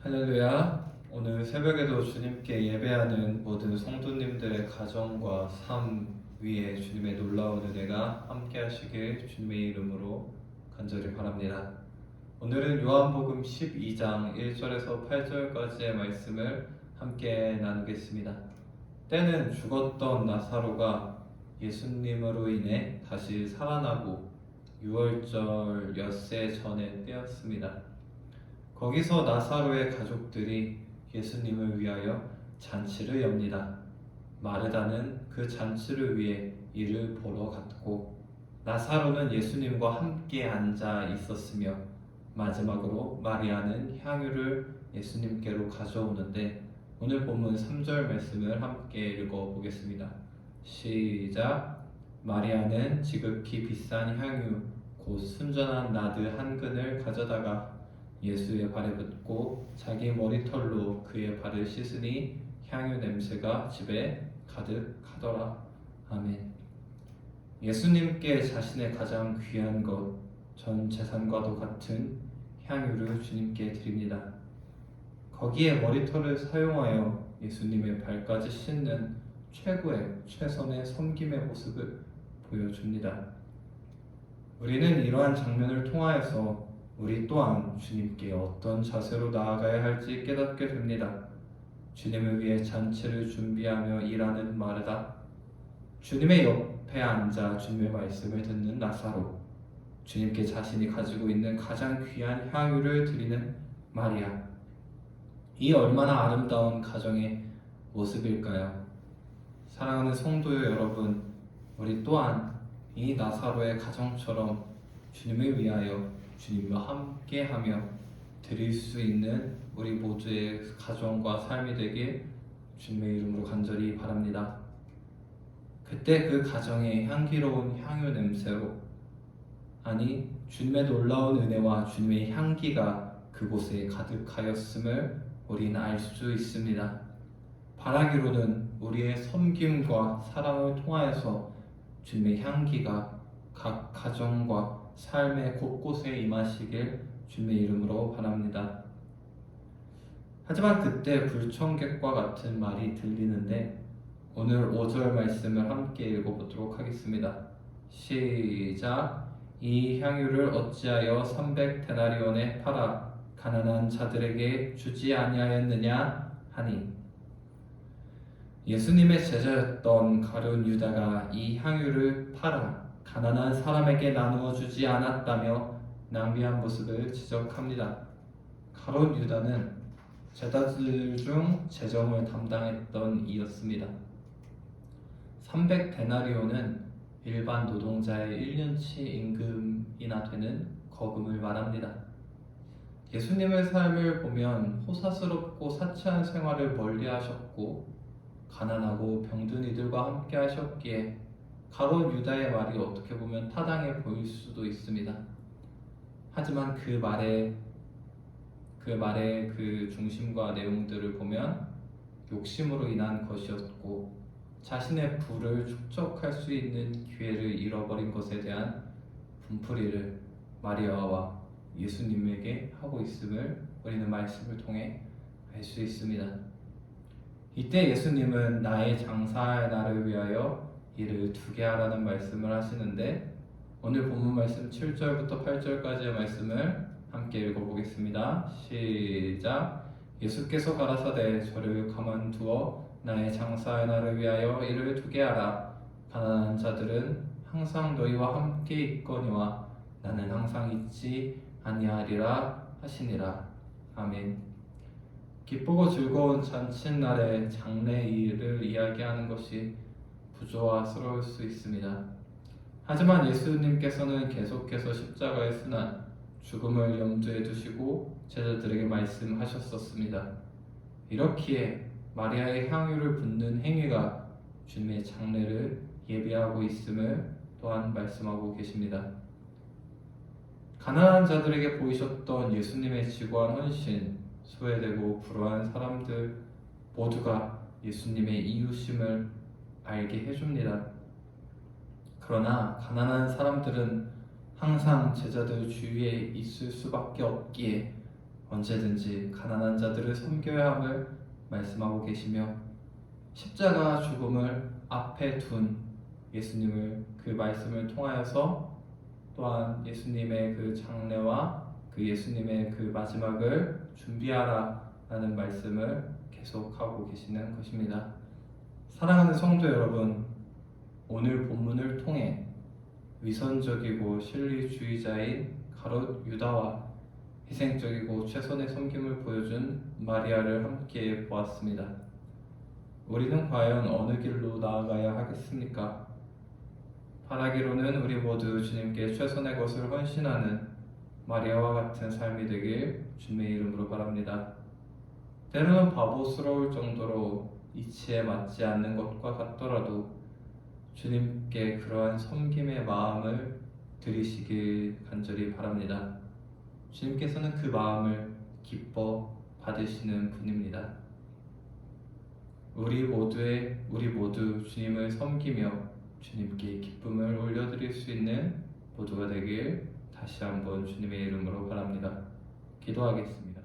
할렐루야. 오늘 새벽에도 주님께 예배하는 모든 성도님들의 가정과 삶 위에 주님의 놀라운 은혜가 함께 하시길 주님의 이름으로 간절히 바랍니다. 오늘은 요한복음 12장 1절에서 8절까지의 말씀을 함께 나누겠습니다. 때는 죽었던 나사로가 예수님으로 인해 다시 살아나고 유월절 엿새 전에 때였습니다. 거기서 나사로의 가족들이 예수님을 위하여 잔치를 엽니다. 마르다는 그 잔치를 위해 이를 보러 갔고 나사로는 예수님과 함께 앉아 있었으며 마지막으로 마리아는 향유를 예수님께로 가져오는데 오늘 본문 3절 말씀을 함께 읽어보겠습니다. 시작. 마리아는 지극히 비싼 향유 곧 순전한 나드 한 근을 가져다가 예수의 발에 붓고 자기 머리털로 그의 발을 씻으니 향유 냄새가 집에 가득하더라. 아멘. 예수님께 자신의 가장 귀한 것, 전 재산과도 같은 향유를 주님께 드립니다. 거기에 머리털을 사용하여 예수님의 발까지 씻는 최선의 섬김의 모습을 보여줍니다. 우리는 이러한 장면을 통하여서 우리 또한 주님께 어떤 자세로 나아가야 할지 깨닫게 됩니다. 주님을 위해 잔치를 준비하며 일하는 마르다, 주님의 옆에 앉아 주님의 말씀을 듣는 나사로, 주님께 자신이 가지고 있는 가장 귀한 향유를 드리는 마리아. 이 얼마나 아름다운 가정의 모습일까요? 사랑하는 성도 여러분, 우리 또한 이 나사로의 가정처럼 주님을 위하여 주님과 함께하며 드릴 수 있는 우리 모두의 가정과 삶이 되길 주님의 이름으로 간절히 바랍니다. 그때 그 가정의 향기로운 향유 냄새로, 아니 주님의 놀라운 은혜와 주님의 향기가 그곳에 가득하였음을 우리는 알 수 있습니다. 바라기로는 우리의 섬김과 사랑을 통하여서 주님의 향기가 각 가정과 삶의 곳곳에 임하시길 주님의 이름으로 바랍니다. 하지만 그때 불청객과 같은 말이 들리는데 오늘 5절 말씀을 함께 읽어보도록 하겠습니다. 시작. 이 향유를 어찌하여 300데나리온에 팔아 가난한 자들에게 주지 아니하였느냐 하니, 예수님의 제자였던 가룟 유다가 이 향유를 팔아 가난한 사람에게 나누어 주지 않았다며 낭비한 모습을 지적합니다. 가룟 유다는 제자들 중 재정을 담당했던 이였습니다. 300데나리온은 일반 노동자의 1년치 임금이나 되는 거금을 말합니다. 예수님의 삶을 보면 호사스럽고 사치한 생활을 멀리하셨고 가난하고 병든 이들과 함께 하셨기에 가룟 유다의 말이 어떻게 보면 타당해 보일 수도 있습니다. 하지만 그 말의 그 중심과 내용들을 보면 욕심으로 인한 것이었고 자신의 부를 축적할 수 있는 기회를 잃어버린 것에 대한 분풀이를 마리아와 예수님에게 하고 있음을 우리는 말씀을 통해 알 수 있습니다. 이때 예수님은 나의 장사할 날을 위하여 이를 두게 하라는 말씀을 하시는데 오늘 본문 말씀 7절부터 8절까지의 말씀을 함께 읽어보겠습니다. 시작. 예수께서 가라사대 저를 가만두어 나의 장사할 날을 위하여 이를 두게 하라. 가난한 자들은 항상 너희와 함께 있거니와 나는 항상 있지 아니하리라 하시니라. 아멘. 기쁘고 즐거운 잔칫날의 장례일을 이야기하는 것이 부조화스러울 수 있습니다. 하지만 예수님께서는 계속해서 십자가의 순환, 죽음을 염두에 두시고 제자들에게 말씀하셨었습니다. 이렇기에 마리아의 향유를 붓는 행위가 주님의 장례를 예비하고 있음을 또한 말씀하고 계십니다. 가난한 자들에게 보이셨던 예수님의 지고한 헌신, 소외되고 불우한 사람들 모두가 예수님의 이웃임을 알게 해줍니다. 그러나 가난한 사람들은 항상 제자들 주위에 있을 수밖에 없기에 언제든지 가난한 자들을 섬겨야 함을 말씀하고 계시며 십자가 죽음을 앞에 둔 예수님을 그 말씀을 통하여서 또한 예수님의 그 장례와 그 예수님의 그 마지막을 준비하라 라는 말씀을 계속하고 계시는 것입니다. 사랑하는 성도 여러분, 오늘 본문을 통해 위선적이고 실리주의자인 가롯 유다와 희생적이고 최선의 섬김을 보여준 마리아를 함께 보았습니다. 우리는 과연 어느 길로 나아가야 하겠습니까? 바라기로는 우리 모두 주님께 최선의 것을 헌신하는 마리아와 같은 삶이 되길 주님의 이름으로 바랍니다. 때로는 바보스러울 정도로 이치에 맞지 않는 것과 같더라도 주님께 그러한 섬김의 마음을 드리시길 간절히 바랍니다. 주님께서는 그 마음을 기뻐 받으시는 분입니다. 우리 모두 주님을 섬기며 주님께 기쁨을 올려드릴 수 있는 모두가 되길 다시 한번 주님의 이름으로 바랍니다. 기도하겠습니다.